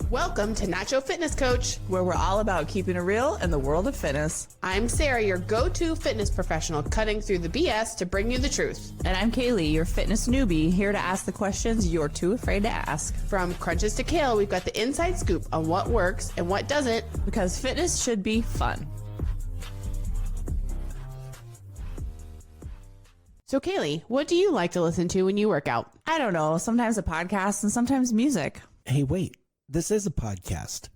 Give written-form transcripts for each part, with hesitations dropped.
Welcome to Nacho Fitness Coach, where we're all about keeping it real in the world of fitness. I'm Sarah, your go-to fitness professional, cutting through the BS to bring you the truth. And I'm Caleigh, your fitness newbie, here to ask the questions you're too afraid to ask. From crunches to kale, we've got the inside scoop on what works and what doesn't. Because fitness should be fun. So Caleigh, what do you like to listen to when you work out? I don't know, sometimes a podcast and sometimes music. Hey, wait, this is a podcast.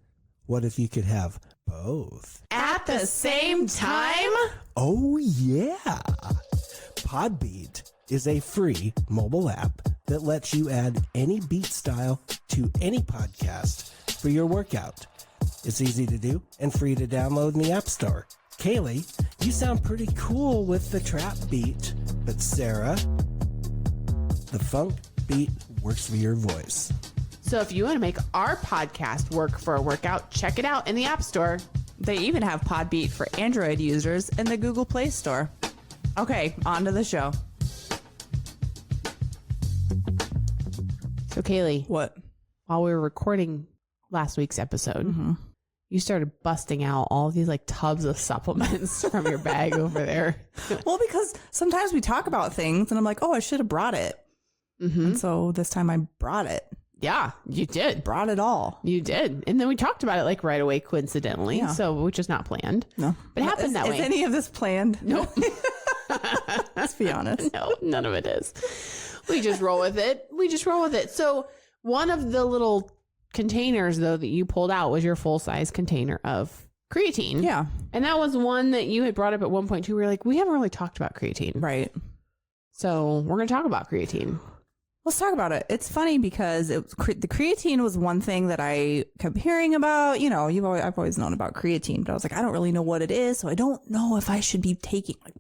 What if you could have both? At the same time? Oh, yeah. Podbeat is a free mobile app that lets you add any beat style to any podcast for your workout. It's easy to do and free to download in the App Store. Caleigh, you sound pretty cool with the trap beat, but Sarah, the funk beat works for your voice. So if you want to make our podcast work for a workout, check it out in the App Store. They even have Podbeat for Android users in the Google Play Store. Okay, on to the show. So Caleigh, What? while we were recording last week's episode, you started busting out all these like tubs of supplements from your bag over there. Well, because sometimes we talk about things and I'm like, oh, I should have brought it. And so this time I brought it. Yeah, you did. Brought it all. You did. And then we talked about it like right away, coincidentally. Yeah. So, which is not planned. No. But it happened that way. Is any of this planned? Nope. Let's be honest. No, none of it is. We just roll with it. So one of the little containers, though, that you pulled out was your full-size container of creatine. Yeah. And that was one that you had brought up at one point, too. We were like, we haven't really talked about creatine. Right. So we're going to talk about creatine. Let's talk about it. It's funny because the creatine was one thing that I kept hearing about. You know, I've always known about creatine, but I was like, I don't really know what it is. So I don't know if I should be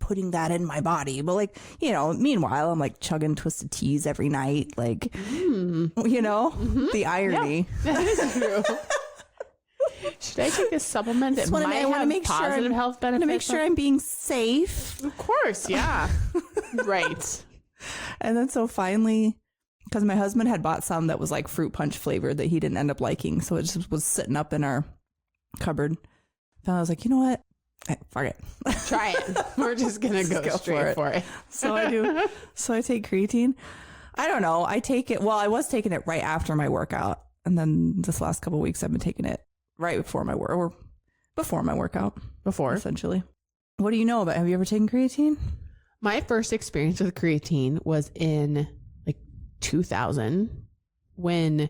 putting that in my body. But like, you know, meanwhile, I'm like chugging Twisted Teas every night. Like, you know, the irony. Yeah, that is true. Should I take this supplement that might have positive health benefits? To make sure I'm being safe. Of course, yeah. Right. And then so finally, because my husband had bought some that was like fruit punch flavored that he didn't end up liking. So it just was sitting up in our cupboard. And I was like, you know what? Fuck it. Try it. We're just going to go straight for it. So I do. So I take creatine. I don't know. I take it. Well, I was taking it right after my workout. And then this last couple of weeks, I've been taking it right before my workout. Before. Essentially. What do you know about? Have you ever taken creatine? My first experience with creatine was in like 2000 when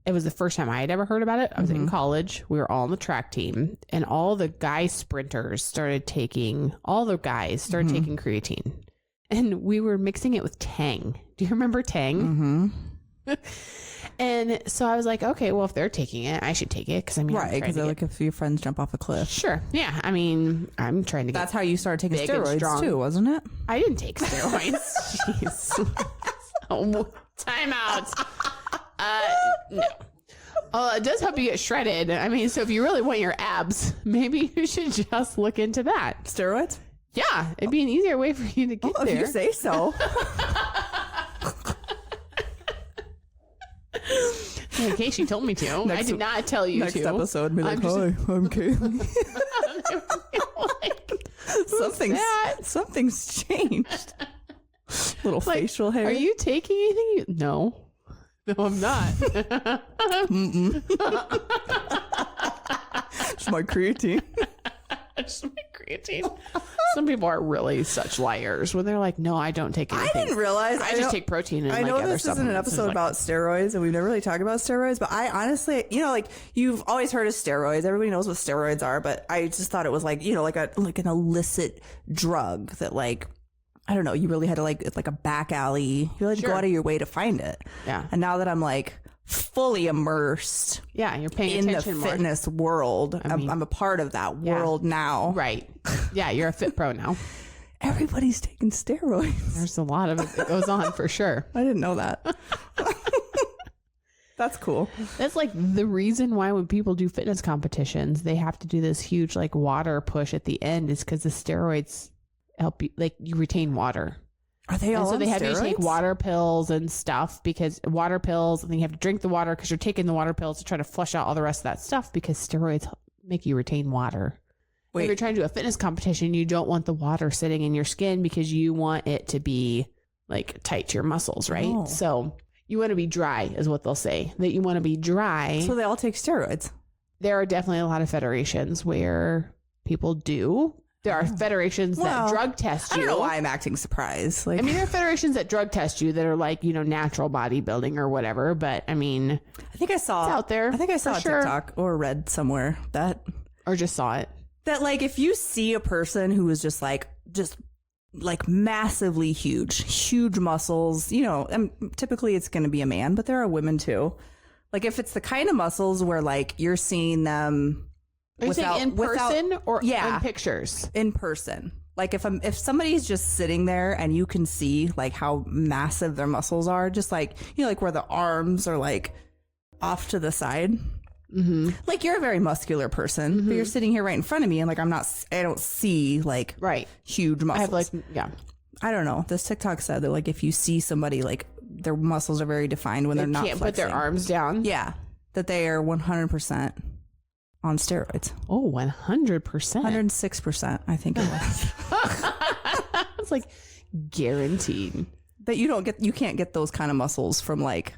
it was the first time I had ever heard about it. I was in college. We were all on the track team and all the guy sprinters started taking creatine and we were mixing it with Tang. Do you remember Tang? And so I was like, okay, well, if they're taking it, I should take it. Cause I mean, right. Cause like if your friends jump off a cliff. Sure. Yeah. I mean, I'm trying to get That's how you started taking steroids too, wasn't it? I didn't take steroids. Jeez. Oh, time out. No. It does help you get shredded. I mean, so if you really want your abs, maybe you should just look into that. Steroids? Yeah. It'd be an easier way for you to get there. If you say so. In case you told me to. I did not tell you next to. Next episode, be like, hi, I'm Caleigh. Something's changed. Little facial hair. Are you taking anything? No. No, I'm not. It's my creatine. It's my creatine. Some people are really such liars when they're like, no, I don't take anything. I didn't realize. I just take protein and I know this isn't an episode about steroids and we've never really talked about steroids, but I honestly, you know, like you've always heard of steroids. Everybody knows what steroids are, but I just thought it was like, you know, like an illicit drug that like, I don't know, you really had to it's like a back alley. You had to go out of your way to find it. Yeah. And now that I'm like fully immersed you're paying in the attention more. fitness world, I'm a part of that world now. Right. Yeah, you're a fit pro now. Everybody's taking steroids. There's a lot of it that goes on for sure. I didn't know that. That's cool. That's like the reason why when people do fitness competitions, they have to do this huge like water push at the end is because the steroids help you, like you retain water. Are they all and so on they have you take steroids? water pills and stuff because water pills, and then you have to drink the water because you're taking the water pills to try to flush out all the rest of that stuff because steroids make you retain water. Wait. If you're trying to do a fitness competition, you don't want the water sitting in your skin because you want it to be like tight to your muscles, right? Oh. So you want to be dry is what they'll say, that you want to be dry. So they all take steroids. There are definitely a lot of federations where people do. There are federations that drug test you. I don't know why I'm acting surprised. Like, I mean, there are federations that drug test you that are like, you know, natural bodybuilding or whatever. But I mean, I think I saw it's out there. I think I saw a for sure. TikTok or read somewhere Or just saw it. that like if you see a person who is just like massively huge muscles, you know, and typically it's going to be a man, but there are women too. Like if it's the kind of muscles where like you're seeing them Are you saying in person or yeah, in pictures? in person. Like if somebody's just sitting there and you can see like how massive their muscles are, just like, you know, like where the arms are like off to the side. Mm-hmm. Like you're a very muscular person, but you're sitting here right in front of me and like I don't see like huge muscles. I have like, yeah. I don't know. This TikTok said that like if you see somebody like their muscles are very defined when they're not Can't flexing. put their arms down. Yeah. That they are 100% on steroids. Oh, 100%. 106%, I think it was. It's like guaranteed. That you can't get those kind of muscles from like.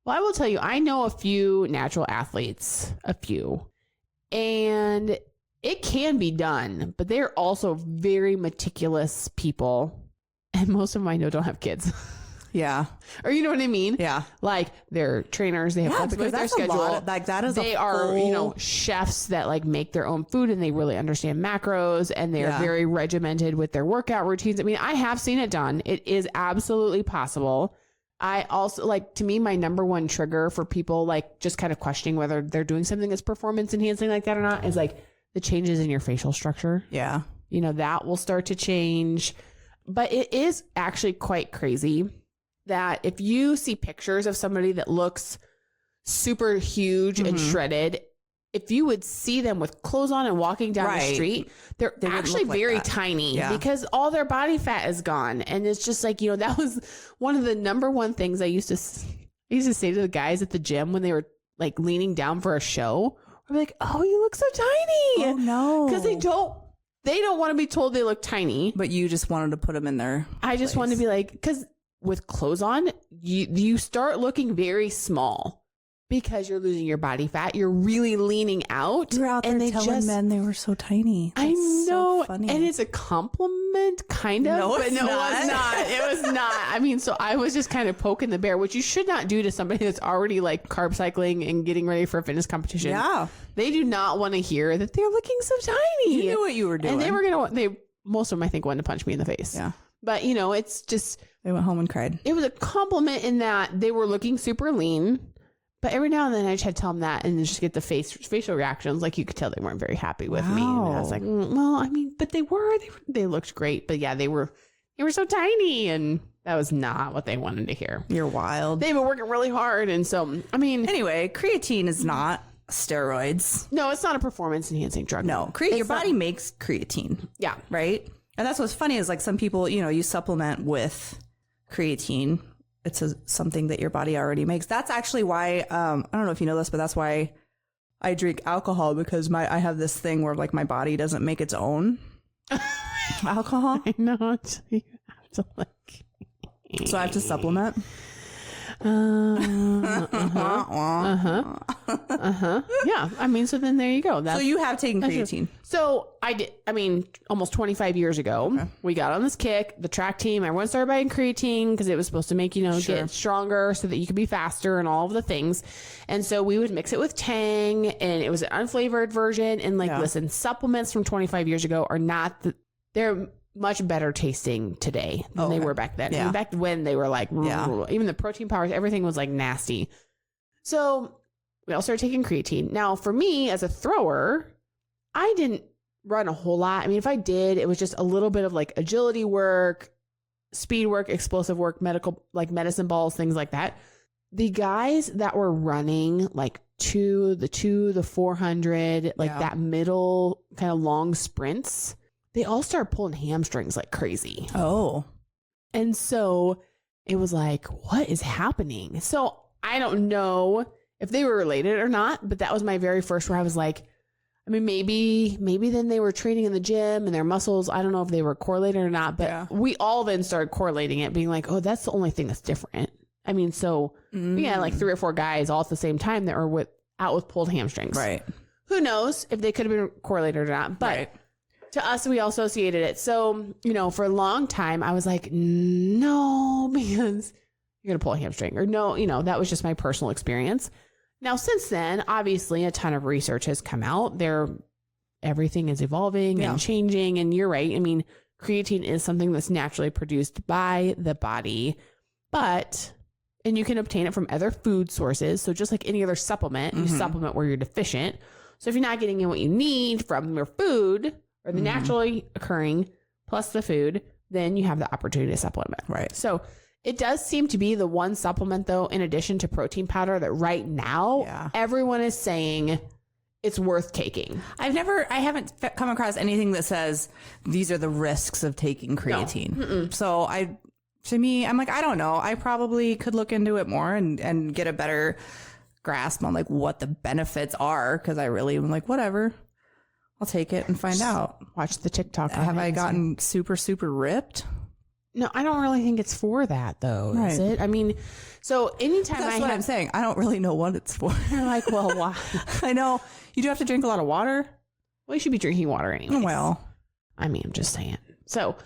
Well, I will tell you, I know a few natural athletes, and it can be done, but they're also very meticulous people. And most of them I know don't have kids. Yeah. Or you know what I mean? Yeah. Like they're trainers, they have Yeah, flexibility because with their that's a schedule. lot. Like that is They are, you know, chefs that like make their own food and they really understand macros and they're very regimented with their workout routines. I mean, I have seen it done. It is absolutely possible. I also like, to me, my number one trigger for people like just kind of questioning whether they're doing something that's performance enhancing like that or not is like the changes in your facial structure. Yeah. You know, that will start to change. But it is actually quite crazy that if you see pictures of somebody that looks super huge and shredded, if you would see them with clothes on and walking down the street, they're actually very tiny because all their body fat is gone. And it's just like, you know, that was one of the number one things I used to say to the guys at the gym when they were like leaning down for a show. I'm like, oh, you look so tiny. Oh no. Because they don't want to be told they look tiny. But you just wanted to put them in there. I just want to be like, because with clothes on, you start looking very small because you're losing your body fat. You're really leaning out. You're out there and they telling men they were so tiny. That's I know. So funny. And it's a compliment, kind of. No, but it's no, not. it was not. It was not. I mean, so I was just kind of poking the bear, which you should not do to somebody that's already like carb cycling and getting ready for a fitness competition. Yeah. They do not want to hear that they're looking so tiny. You knew what you were doing. And most of them, I think, wanted to punch me in the face. Yeah. But, you know, it's just. They went home and cried. It was a compliment in that they were looking super lean. But every now and then I just had to tell them that and just get the facial reactions. Like you could tell they weren't very happy with me. And I was like, well, I mean, but they looked great. But yeah, they were so tiny and that was not what they wanted to hear. You're wild. They've been working really hard. And so, I mean. Anyway, creatine is not steroids. No, it's not a performance enhancing drug. No, your body makes creatine. Yeah. Right? And that's what's funny is like some people, you know, you supplement with creatine. It's something that your body already makes. That's actually why, I don't know if you know this, but that's why I drink alcohol because I have this thing where like my body doesn't make its own alcohol. I know. You have to like. So I have to supplement. Yeah. I mean, so then there you go. So you have taken creatine. So I did. I mean, almost 25 years ago, we got on this kick. The track team, everyone started buying creatine because it was supposed to make, you know, get stronger so that you could be faster and all of the things. And so we would mix it with Tang and it was an unflavored version. And like, listen, supplements from 25 years ago are not, they're much better tasting today than they were back then. Yeah. And back when they were like, even the protein powders, everything was like nasty. So we all started taking creatine. Now for me as a thrower, I didn't run a whole lot. I mean, if I did, it was just a little bit of like agility work, speed work, explosive work, medicine balls, things like that. The guys that were running like the 400, like that middle kind of long sprints, they all start pulling hamstrings like crazy. Oh. And so it was like, what is happening? So I don't know if they were related or not, but that was my very first where I was like, I mean, maybe then they were training in the gym and their muscles, I don't know if they were correlated or not, but we all then started correlating it, being like, oh, that's the only thing that's different. I mean, so we had like 3 or 4 guys all at the same time that were out with pulled hamstrings. Right. Who knows if they could have been correlated or not, but to us, we all associated it. So, you know, for a long time, I was like, no, because you're going to pull a hamstring, or no, you know, that was just my personal experience. Now, since then, obviously a ton of research has come out there. Everything is evolving and changing. And you're right. I mean, creatine is something that's naturally produced by the body, and you can obtain it from other food sources. So just like any other supplement, you supplement where you're deficient. So if you're not getting in what you need from your food or the naturally occurring plus the food, then you have the opportunity to supplement. Right. So it does seem to be the one supplement, though, in addition to protein powder, that right now everyone is saying it's worth taking. I haven't come across anything that says these are the risks of taking creatine. No. So to me, I'm like, I don't know. I probably could look into it more and get a better grasp on like what the benefits are. Cause I really am like, whatever, I'll take it and find out. Watch the TikTok. Have I gotten super, super ripped? No, I don't really think it's for that, though, is it? I mean, so anytime that's what I'm saying. I don't really know what it's for. You're like, well, why? I know you do have to drink a lot of water. Well, you should be drinking water anyway. Well, I mean, I'm just saying. So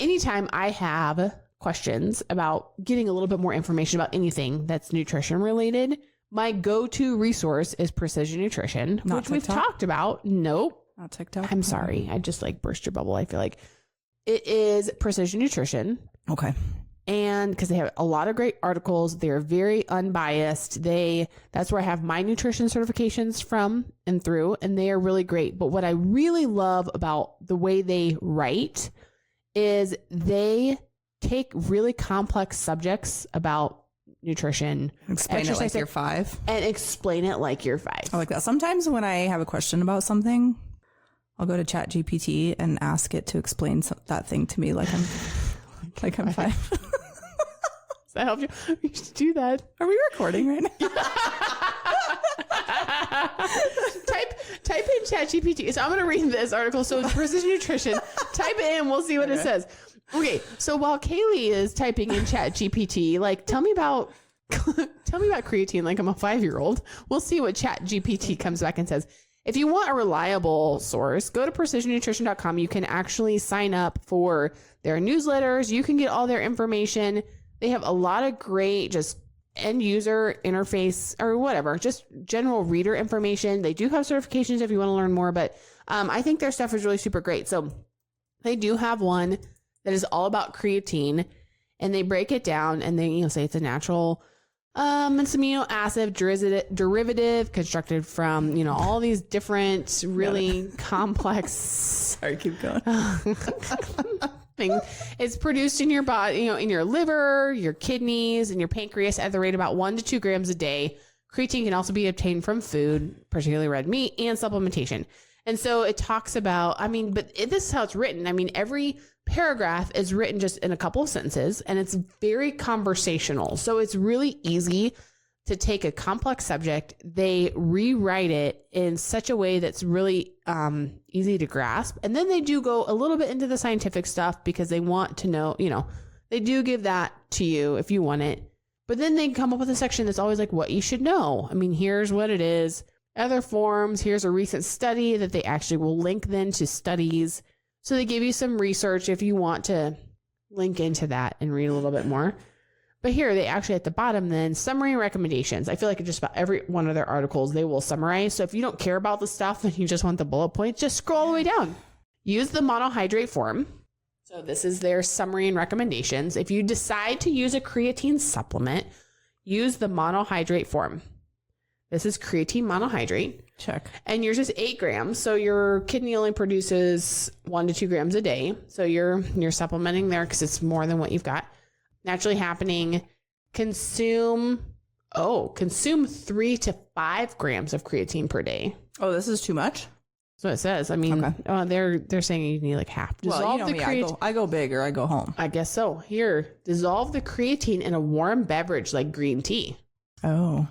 anytime I have questions about getting a little bit more information about anything that's nutrition related, my go-to resource is Precision Nutrition, Not which TikTok? we've talked about. Nope. Not TikTok. I'm sorry. I just like burst your bubble. I feel like it is Precision Nutrition. Okay. And because they have a lot of great articles, they're very unbiased. That's where I have my nutrition certifications from and through, and they are really great. But what I really love about the way they write is they take really complex subjects about nutrition, Explain it like you're 5. and explain it like you're 5. I like that. Sometimes when I have a question about something, I'll go to ChatGPT and ask it to explain that thing to me like I'm 5. Does that help you? You should do that. Are we recording right now? Type in ChatGPT. So I'm going to read this article. So it's Precision Nutrition. Type it in. We'll see what it says. Okay. So while Caleigh is typing in ChatGPT, like tell me about creatine like I'm a 5-year-old. We'll see what ChatGPT comes back and says. If you want a reliable source, go to precisionnutrition.com. You can actually sign up for their newsletters. You can get all their information. They have a lot of great just end user interface or whatever, just general reader information. They do have certifications if you want to learn more, but I think their stuff is really super great. So they do have one that is all about creatine, and they break it down and they say it's a natural it's amino acid derivative constructed from, all these different really complex. Sorry, keep going. Things. It's produced in your body, in your liver, your kidneys, and your pancreas at the rate about 1 to 2 grams a day. Creatine can also be obtained from food, particularly red meat, and supplementation. And so it talks about, this is how it's written. Every paragraph is written just in a couple of sentences, and it's very conversational. So it's really easy to take a complex subject. They rewrite it in such a way that's really easy to grasp. And then they do go a little bit into the scientific stuff because they want to know, they do give that to you if you want it. But then they come up with a section that's always like what you should know. Here's what it is. Other forms, here's a recent study that they actually will link then to studies. So they give you some research if you want to link into that and read a little bit more. But here they actually at the bottom then summary and recommendations. I feel like just about every one of their articles they will summarize. So if you don't care about the stuff and you just want the bullet points, just scroll all the way down. Use the monohydrate form. So this is their summary and recommendations. If you decide to use a creatine supplement, use the monohydrate form. This is creatine monohydrate. Check. And yours is 8 grams. So your kidney only produces 1 to 2 grams a day. So you're supplementing there because it's more than what you've got naturally happening. Consume 3 to 5 grams of creatine per day. Oh, this is too much? That's what it says. I mean, they're saying you need like half. Dissolve the creatine. I go big or I go home. I guess so. Here, dissolve the creatine in a warm beverage like green tea. Oh,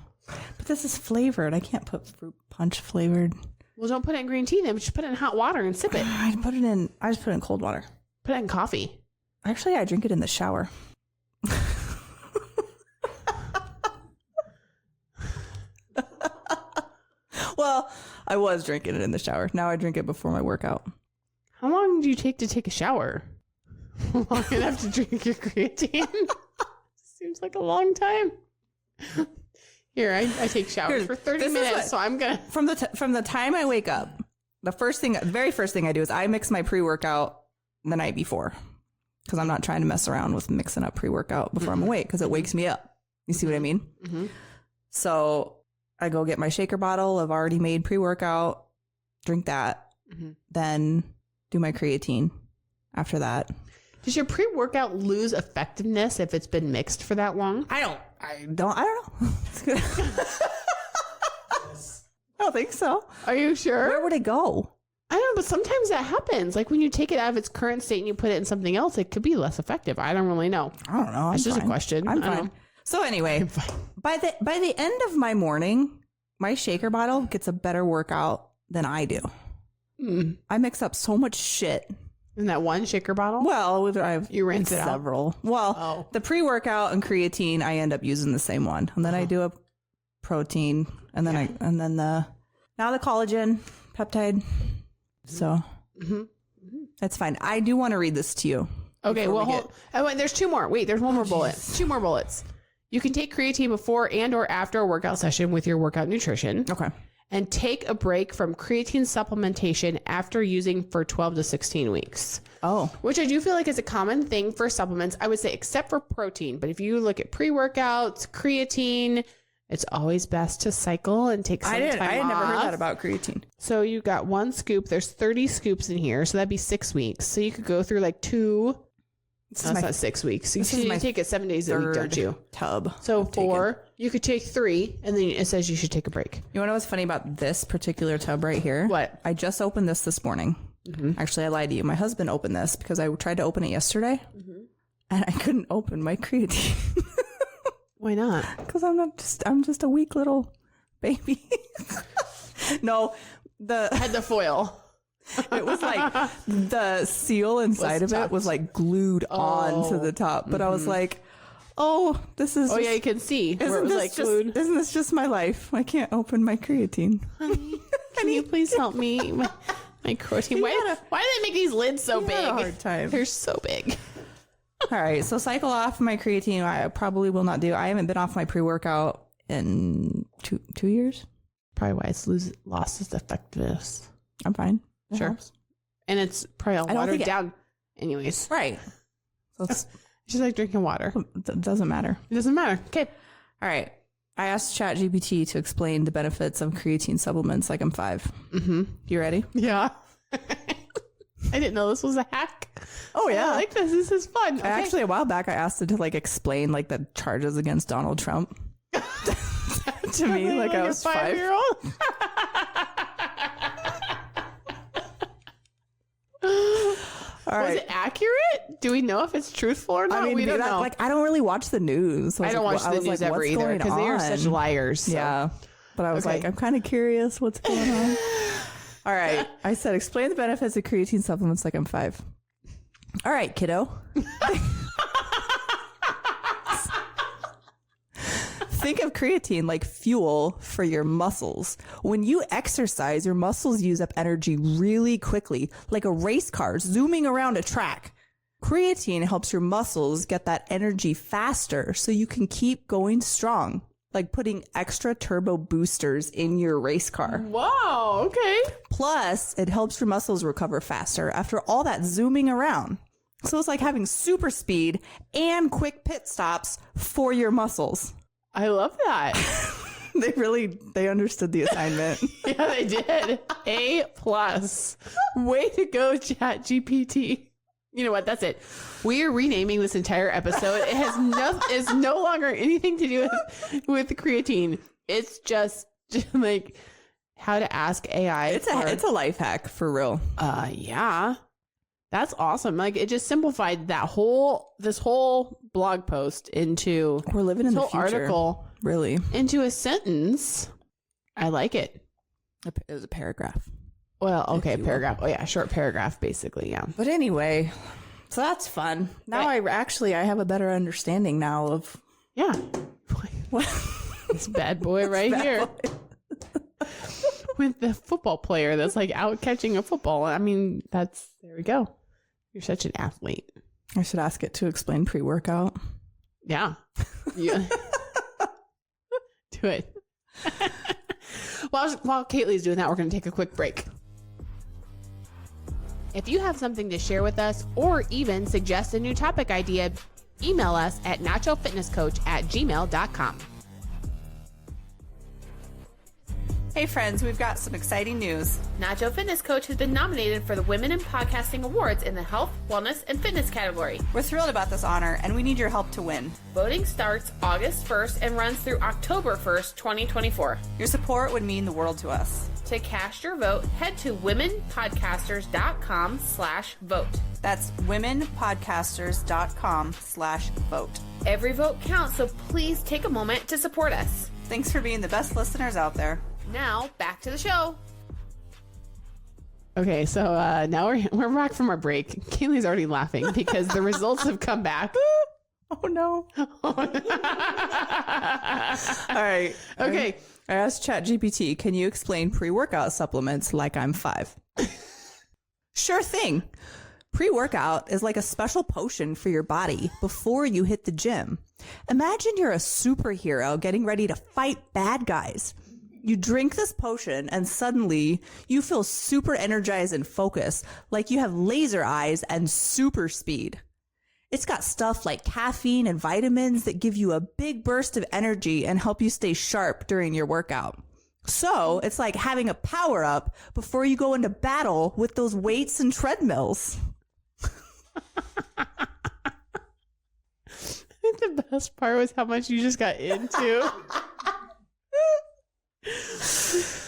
but this is flavored. I can't put fruit punch flavored. Well, don't put it in green tea then. Just put it in hot water and sip it. I just put it in cold water. Put it in coffee. Actually, I drink it in the shower. Well, I was drinking it in the shower. Now I drink it before my workout. How long do you take to take a shower? Long enough to drink your creatine? Seems like a long time. Here, I take showers for 30 minutes, so I'm going to... From the time I wake up, the very first thing I do is I mix my pre-workout the night before. Because I'm not trying to mess around with mixing up pre-workout before I'm awake, because it wakes me up. You see what I mean? Mm-hmm. So I go get my shaker bottle of already made pre-workout, drink that, then do my creatine after that. Does your pre-workout lose effectiveness if it's been mixed for that long? I don't know. It's good. I don't think so. Are you sure? Where would it go? I don't know, but sometimes that happens. Like when you take it out of its current state and you put it in something else, it could be less effective. I don't really know. I don't know. It's just a question. I'm fine. So anyway, by the end of my morning, my shaker bottle gets a better workout than I do. I mix up so much shit. In that one shaker bottle? Well, you rinse it out? Several. Well, the pre-workout and creatine, I end up using the same one. And then I do a protein and then now the collagen peptide. So that's fine. I do want to read this to you. Okay, well, there's two more. Wait, there's one more bullet. Two more bullets. You can take creatine before and or after a workout session with your workout nutrition. Okay. And take a break from creatine supplementation after using for 12 to 16 weeks. Oh. Which I do feel like is a common thing for supplements. I would say except for protein. But if you look at pre-workouts, creatine, it's always best to cycle and take some time off. I had never heard that about creatine. So you got one scoop. There's 30 scoops in here. So that'd be 6 weeks. So you could go through like two... That's not 6 weeks. You take it 7 days a week, don't you? Tub. So 4, you could take 3, and then it says you should take a break. You know what's funny about this particular tub right here? What? I just opened this morning. Actually, I lied to you. My husband opened this because I tried to open it yesterday, and I couldn't open my creatine. Why not? Because I'm just a weak little baby. No, had the foil. It was like the seal inside of it was like glued onto the top. But I was like, this is... yeah, you can see where it was like glued. Isn't this just my life? I can't open my creatine. Honey, can you please help me? My creatine. Why do they make these lids so big? A hard time. They're so big. All right, so cycle off my creatine. I probably will not do. I haven't been off my pre-workout in 2 years. Probably why it's lost its effectiveness. I'm fine. Sure. And it's probably all watered down anyways. Right. So it's just like drinking water. It doesn't matter. It doesn't matter. Okay. All right. I asked ChatGPT to explain the benefits of creatine supplements like I'm 5. You ready? Yeah. I didn't know this was a hack. Oh, yeah. I like this. This is fun. Okay. Actually, a while back, I asked it to like explain like the charges against Donald Trump to me like I was 5-year-old. Was it accurate? Do we know if it's truthful or not? I mean, we don't know. Like, I don't really watch the news. So I don't watch the news ever either because they are such liars. So. Yeah. But I was like, I'm kind of curious what's going on. All right. I said, explain the benefits of creatine supplements like I'm 5. All right, kiddo. Think of creatine like fuel for your muscles. When you exercise, your muscles use up energy really quickly, like a race car zooming around a track. Creatine helps your muscles get that energy faster so you can keep going strong, like putting extra turbo boosters in your race car. Wow, okay. Plus, it helps your muscles recover faster after all that zooming around. So it's like having super speed and quick pit stops for your muscles. I love that. They understood the assignment. Yeah, they did. A+. Way to go, ChatGPT. You know what? That's it. We are renaming this entire episode. It has it's no longer anything to do with the creatine. It's just like how to ask AI. It's a life hack for real. Yeah. That's awesome. Like it just simplified this whole blog post into We're living in the whole future. article Really. into a sentence. I like it. It was a paragraph. Well, okay, paragraph. Oh yeah, short paragraph basically, yeah. But anyway, so that's fun. Now I have a better understanding now of Yeah. what This bad boy right here. With the football player that's like out catching a football. I mean, there we go. You're such an athlete. I should ask it to explain pre-workout. Yeah. Yeah. Do it. While Caleigh's doing that, we're going to take a quick break. If you have something to share with us or even suggest a new topic idea, email us at nachofitnesscoach@gmail.com. Hey friends, we've got some exciting news. Nacho Fitness Coach has been nominated for the Women in Podcasting Awards in the Health, Wellness, and Fitness category. We're thrilled about this honor, and we need your help to win. Voting starts August 1st and runs through October 1st, 2024. Your support would mean the world to us. To cast your vote, head to womenpodcasters.com/vote. That's womenpodcasters.com/vote. Every vote counts, so please take a moment to support us. Thanks for being the best listeners out there. Now, back to the show. Okay, so now we're back from our break. Caleigh's already laughing because the results have come back. Oh, no. All right. Okay. I asked ChatGPT, can you explain pre-workout supplements like I'm 5? Sure thing. Pre-workout is like a special potion for your body before you hit the gym. Imagine you're a superhero getting ready to fight bad guys. You drink this potion and suddenly you feel super energized and focused, like you have laser eyes and super speed. It's got stuff like caffeine and vitamins that give you a big burst of energy and help you stay sharp during your workout. So it's like having a power up before you go into battle with those weights and treadmills. I think the best part was how much you just got into.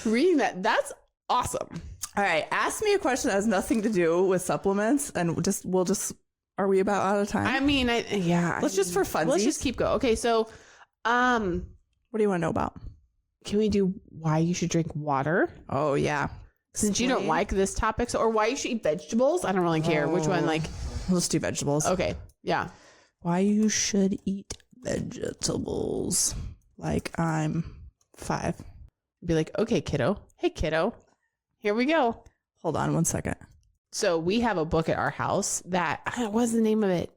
Reading that. That's awesome. All right. Ask me a question that has nothing to do with supplements and we'll just, are we about out of time? I mean, Let's just for funsies. Let's just keep going. Okay. So, what do you want to know about? can we do why you should drink water? Oh, yeah. Since you don't like this topic, or why you should eat vegetables? I don't really care which one. Like, let's do vegetables. Okay. Yeah. Why you should eat vegetables like I'm 5. Be like, okay, kiddo. Hey, kiddo. Here we go. Hold on 1 second. So we have a book at our house that, what's the name of it?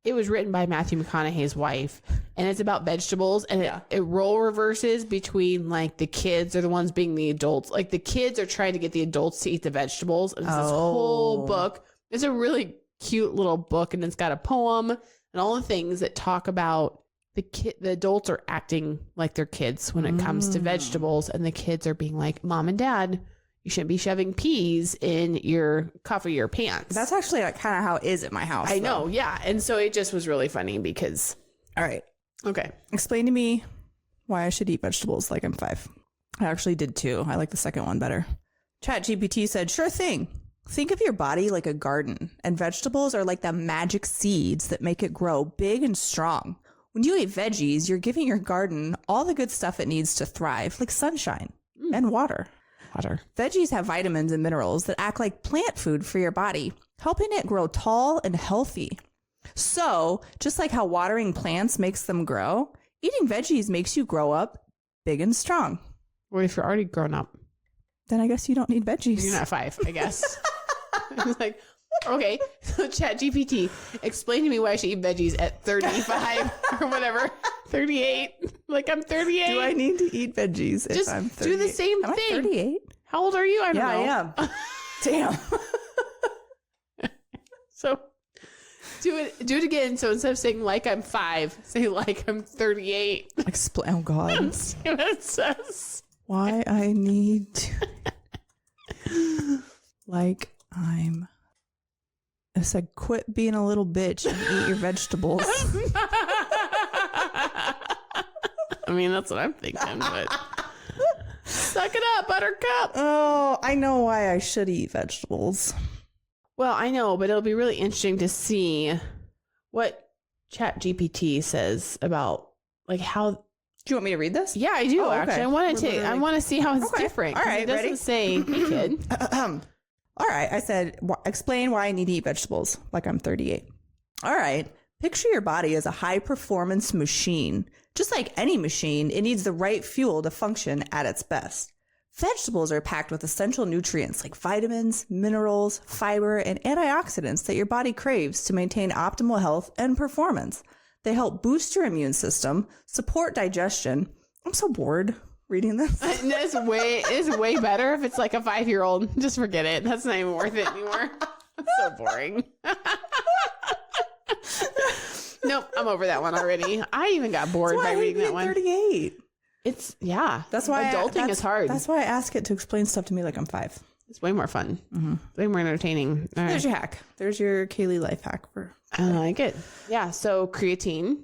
It was written by Matthew McConaughey's wife, and it's about vegetables, and it role reverses between like the kids are the ones being the adults. Like the kids are trying to get the adults to eat the vegetables. And it's this whole book. It's a really cute little book, and it's got a poem and all the things that talk about the adults are acting like they're kids when it comes to vegetables, and the kids are being like, Mom and Dad, you shouldn't be shoving peas in your cuff of your pants. That's actually like kind of how it is at my house. I know, yeah. And so it just was really funny because... All right. Okay. Explain to me why I should eat vegetables like I'm 5. I actually did too. I like the second one better. ChatGPT said, sure thing. Think of your body like a garden, and vegetables are like the magic seeds that make it grow big and strong. When you eat veggies, you're giving your garden all the good stuff it needs to thrive, like sunshine and water. Veggies have vitamins and minerals that act like plant food for your body, helping it grow tall and healthy. So, just like how watering plants makes them grow, eating veggies makes you grow up big and strong. Well, if you're already grown up, then I guess you don't need veggies. you're not 5, I guess. I was like, okay, so ChatGPT, explain to me why I should eat veggies at 35 or whatever, 38. Like I'm 38. Do I need to eat veggies if Just I'm 38? do the same Am thing. I 38? How old are you? I don't know. I am. Damn. So do it again. So instead of saying like I'm 5, say like I'm 38. Oh God. See what it says. Why I need to like I'm. I said quit being a little bitch and eat your vegetables. I mean, that's what I'm thinking, but Suck it up, Buttercup. Oh, I know why I should eat vegetables. Well, I know, but it'll be really interesting to see what ChatGPT says about like how. Do you want me to read this? Yeah, I do. Oh, okay. Actually, I want to see how it's different. All right, it doesn't ready? say, hey, kid. All right, I said, explain why I need to eat vegetables, like I'm 38. All right, picture your body as a high-performance machine. Just like any machine, it needs the right fuel to function at its best. Vegetables are packed with essential nutrients like vitamins, minerals, fiber, and antioxidants that your body craves to maintain optimal health and performance. They help boost your immune system, support digestion. I'm so bored reading this. It's way better if it's like a 5-year-old. Just forget it. That's not even worth it anymore. It's so boring. Nope, I'm over that one already. I even got bored by reading that one. 38. That's why adulting is hard. That's why I ask it to explain stuff to me like I'm 5. It's way more fun. Mm-hmm. Way more entertaining. All There's right. your hack. There's your Caleigh life hack for. I like it. Yeah. So creatine.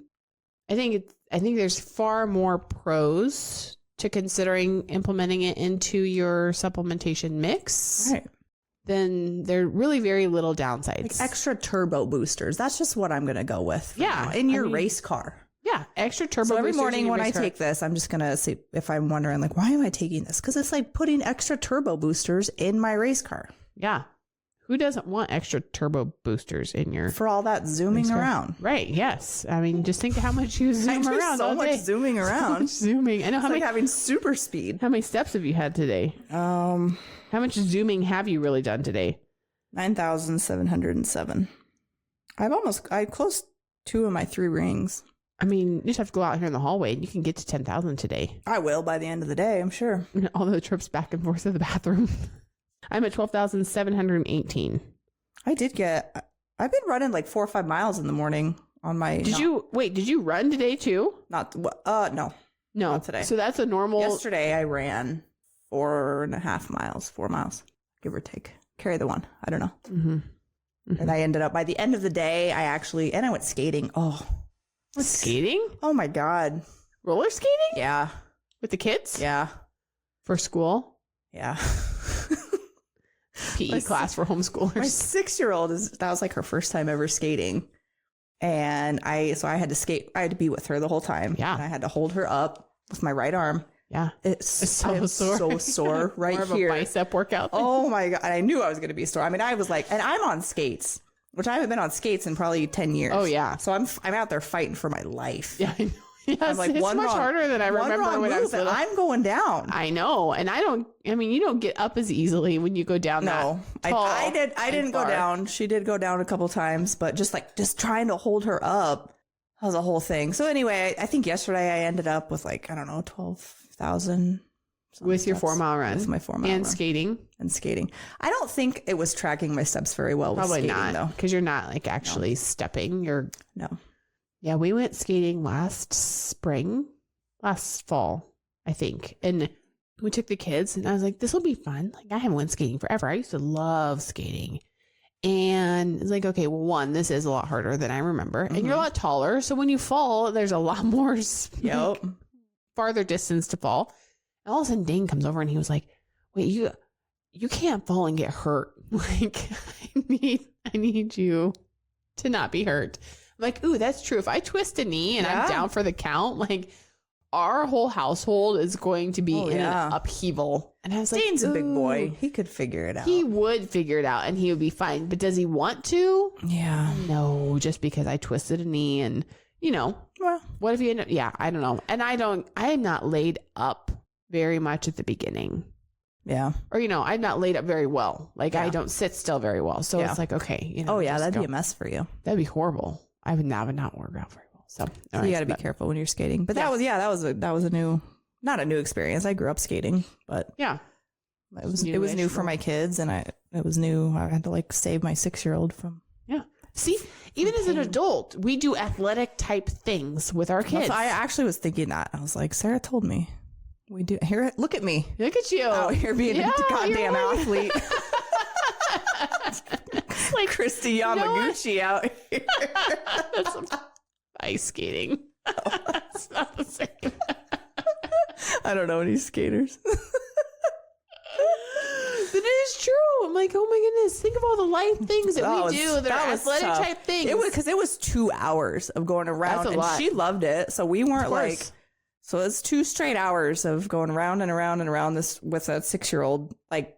I think there's far more pros to considering implementing it into your supplementation mix. Right. Then there are really very little downsides. Like extra turbo boosters. That's just what I'm going to go with. Yeah. In your race car. Yeah. Extra turbo So every boosters morning in your when I race car. take this, I'm just going to see if I'm wondering, like, why am I taking this? Because it's like putting extra turbo boosters in my race car. Yeah. Who doesn't want extra turbo boosters in your For all that zooming around. Right. Yes. I mean, just think of how much you zoom around. So all much day. zooming So around. much zooming. I know It's like having super speed. how many steps have you had today? How much zooming have you really done today? 9,707. I closed 2 of my 3 rings. I mean, you just have to go out here in the hallway and you can get to 10,000 today. I will by the end of the day, I'm sure. All the trips back and forth to the bathroom. I'm at 12,718. I've been running like 4 or 5 miles in the morning on my. Did you run today too? No, not today. So that's a normal. Yesterday I ran 4.5 miles, 4 miles, give or take. Carry the one. I don't know. Mm-hmm. Mm-hmm. And I ended up by the end of the day, I went skating. Oh, skating? Oh my God. Roller skating? Yeah. With the kids? Yeah. For school? Yeah. PE class for homeschoolers. My 6-year-old that was like her first time ever skating. And I had to skate. I had to be with her the whole time. Yeah. And I had to hold her up with my right arm. Yeah. It's so sore right More of here. A bicep workout. Oh my God. I knew I was going to be sore. I mean, I was like, and I'm on skates, which I haven't been on skates in probably 10 years. Oh yeah. So I'm out there fighting for my life. Yeah, I know. Yes, I'm like, it's much harder than I remember when I was little. I'm going down. I know. And you don't get up as easily when you go down No, that tall. I didn't go down. She did go down a couple times, but just trying to hold her up was a whole thing. So anyway, I think yesterday I ended up with 12,000 with your 4-mile run. With my 4-mile and run. skating. I don't think it was tracking my steps very well with Probably skating, not, though. because you're not actually stepping. You're No. Yeah, we went skating last fall, I think. And we took the kids and I was like, this will be fun. Like, I haven't went skating forever. I used to love skating. And it's like, okay, well, one, this is a lot harder than I remember. And you're a lot taller. So when you fall, there's a lot more farther distance to fall. And all of a sudden, Dane comes over and he was like, wait, you can't fall and get hurt. Like, I need you to not be hurt. I'm like, ooh, that's true. If I twist a knee and I'm down for the count, like, our whole household is going to be in an upheaval. And I was like, Dane's a big boy. He could figure it out. He would figure it out and he would be fine. But does he want to? Yeah. No, just because I twisted a knee and, Well, what if you end up, I don't know. And I am not laid up very much at the beginning. yeah. Or, I'm not laid up very well. Like, I don't sit still very well. So it's like, okay. Oh, yeah. That'd be a mess for you. That'd be horrible. I would not work out very well. So you got to be careful when you're skating. But that was a new, not a new experience. I grew up skating, but yeah, it was new for my kids, and it was new. I had to save my 6-year-old from. Yeah. See, even as an adult, we do athletic type things with our kids. I actually was thinking that. I was like, Sarah told me we do. Here, look at me. Look at you out here being a goddamn athlete. Like Christy Yamaguchi out here. That's ice skating. That's not the same. I don't know any skaters. like, oh my goodness, think of all the life things that we do that are was athletic tough. type things. It was 2 hours of going around, That's a and lot. she loved it. So we weren't Of course. like, so it's 2 straight hours of going around and around and around this with a 6-year-old, like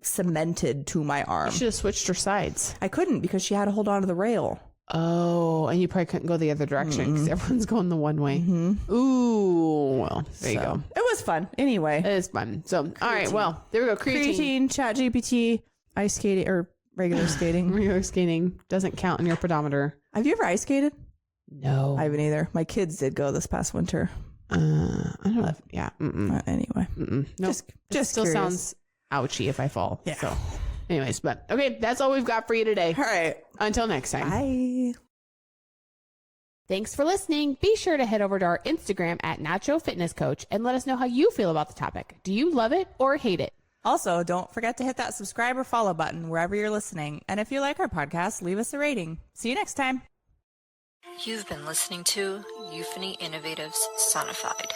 cemented to my arm. You should have switched her sides. I couldn't because she had to hold on to the rail. Oh, and you probably couldn't go the other direction because everyone's going the one way. Ooh, well, there you go. It was fun. Anyway. It is fun. So, all right, well, there we go. Creatine. ChatGPT, ice skating or regular skating. Regular skating doesn't count in your pedometer. Have you ever ice skated? No. I haven't either. My kids did go this past winter. I don't know. Yeah. Anyway. Nope. Just still curious. sounds ouchy if I fall. Yeah. So, anyways, but okay, that's all we've got for you today. All right. Until next time. Bye. Thanks for listening. Be sure to head over to our Instagram at Nacho Fitness Coach and let us know how you feel about the topic. Do you love it or hate it? Also, don't forget to hit that subscribe or follow button wherever you're listening. And if you like our podcast, leave us a rating. See you next time. You've been listening to Euphony Innovatives Sonified.